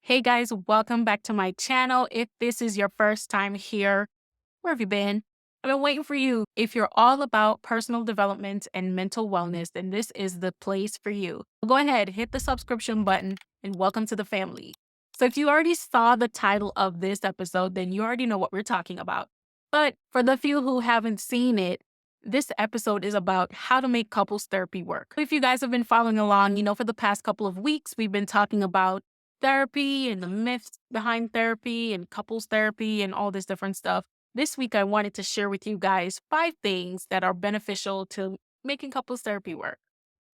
Hey guys, welcome back to my channel. If this is your first time here, where have you been? I've been waiting for you. If you're all about personal development and mental wellness, then this is the place for you. Go ahead, hit the subscription button and welcome to the family. So if you already saw the title of this episode, then you already know what we're talking about. But for the few who haven't seen it, this episode is about how to make couples therapy work. If you guys have been following along, for the past couple of weeks, we've been talking about therapy and the myths behind therapy and couples therapy and all this different stuff. This week, I wanted to share with you guys 5 things that are beneficial to making couples therapy work.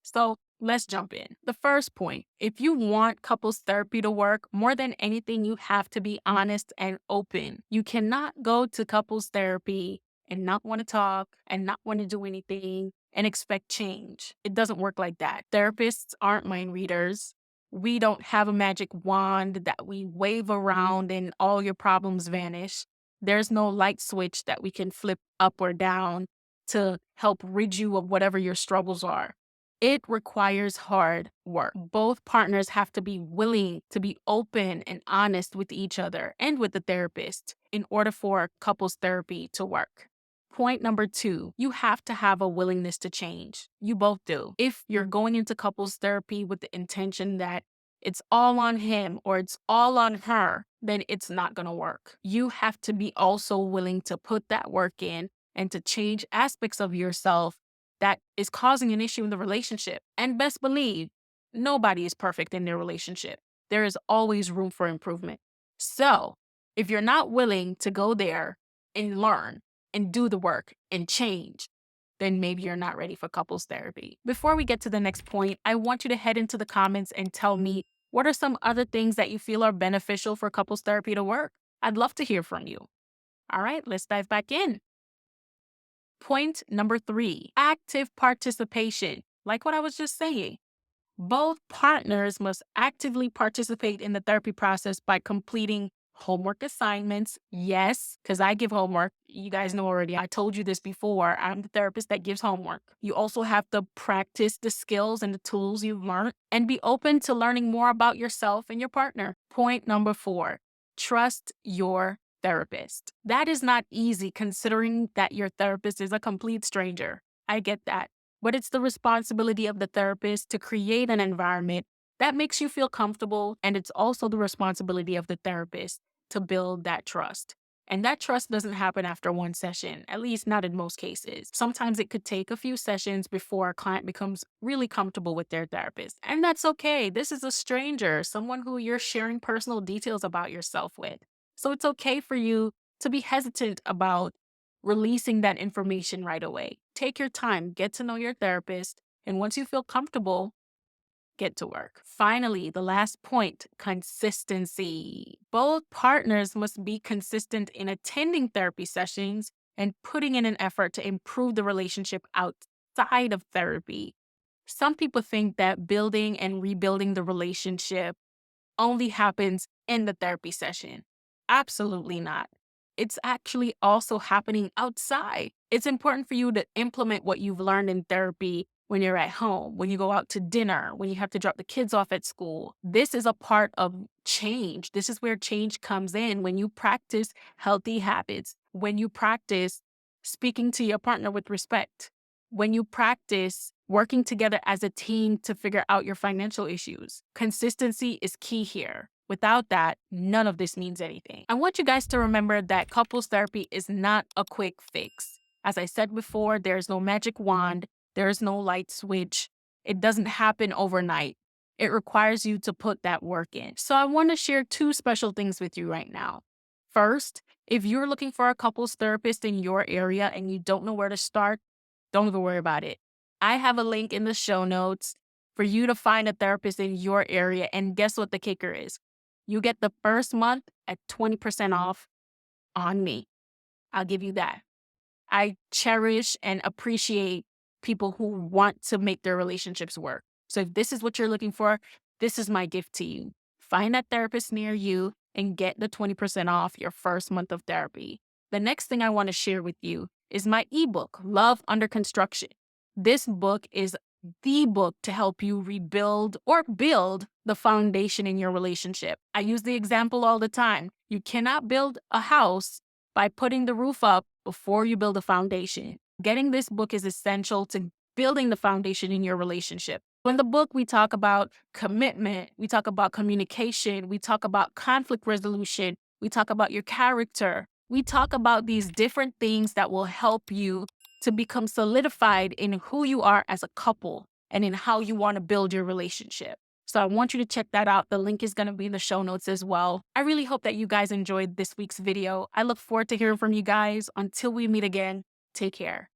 So let's jump in. The first point, if you want couples therapy to work, more than anything, you have to be honest and open. You cannot go to couples therapy and not want to talk and not want to do anything and expect change. It doesn't work like that. Therapists aren't mind readers. We don't have a magic wand that we wave around and all your problems vanish. There's no light switch that we can flip up or down to help rid you of whatever your struggles are. It requires hard work. Both partners have to be willing to be open and honest with each other and with the therapist in order for couples therapy to work. Point number 2, you have to have a willingness to change. You both do. If you're going into couples therapy with the intention that it's all on him or it's all on her, then it's not going to work. You have to be also willing to put that work in and to change aspects of yourself that is causing an issue in the relationship. And best believe, nobody is perfect in their relationship. There is always room for improvement. So if you're not willing to go there and learn and do the work and change, then maybe you're not ready for couples therapy. Before we get to the next point, I want you to head into the comments and tell me what are some other things that you feel are beneficial for couples therapy to work. I'd love to hear from you. All right, let's dive back in. Point number 3, active participation. Like what I was just saying, both partners must actively participate in the therapy process by completing homework assignments. Yes, because I give homework. You guys know already. I told you this before. I'm the therapist that gives homework. You also have to practice the skills and the tools you've learned and be open to learning more about yourself and your partner. Point number 4, trust your therapist. That is not easy considering that your therapist is a complete stranger. I get that. But it's the responsibility of the therapist to create an environment that makes you feel comfortable. And it's also the responsibility of the therapist to build that trust. And that trust doesn't happen after one session, at least not in most cases. Sometimes it could take a few sessions before a client becomes really comfortable with their therapist. And that's okay. This is a stranger, someone who you're sharing personal details about yourself with. So it's okay for you to be hesitant about releasing that information right away. Take your time, get to know your therapist, and once you feel comfortable, get to work. Finally, the last point, consistency. Both partners must be consistent in attending therapy sessions and putting in an effort to improve the relationship outside of therapy. Some people think that building and rebuilding the relationship only happens in the therapy session. Absolutely not. It's actually also happening outside. It's important for you to implement what you've learned in therapy when you're at home, when you go out to dinner, when you have to drop the kids off at school. This is a part of change. This is where change comes in when you practice healthy habits, when you practice speaking to your partner with respect, when you practice working together as a team to figure out your financial issues. Consistency is key here. Without that, none of this means anything. I want you guys to remember that couples therapy is not a quick fix. As I said before, there's no magic wand, there's no light switch. It doesn't happen overnight. It requires you to put that work in. So I want to share 2 special things with you right now. First, if you're looking for a couples therapist in your area and you don't know where to start, don't even worry about it. I have a link in the show notes for you to find a therapist in your area. And guess what the kicker is? You get the first month at 20% off on me. I'll give you that. I cherish and appreciate people who want to make their relationships work. So if this is what you're looking for, this is my gift to you. Find that therapist near you and get the 20% off your first month of therapy. The next thing I want to share with you is my ebook, Love Under Construction. This book is the book to help you rebuild or build the foundation in your relationship. I use the example all the time. You cannot build a house by putting the roof up before you build a foundation. Getting this book is essential to building the foundation in your relationship. In the book, we talk about commitment, we talk about communication, we talk about conflict resolution, we talk about your character. We talk about these different things that will help you to become solidified in who you are as a couple and in how you want to build your relationship. So I want you to check that out. The link is going to be in the show notes as well. I really hope that you guys enjoyed this week's video. I look forward to hearing from you guys. Until we meet again, take care.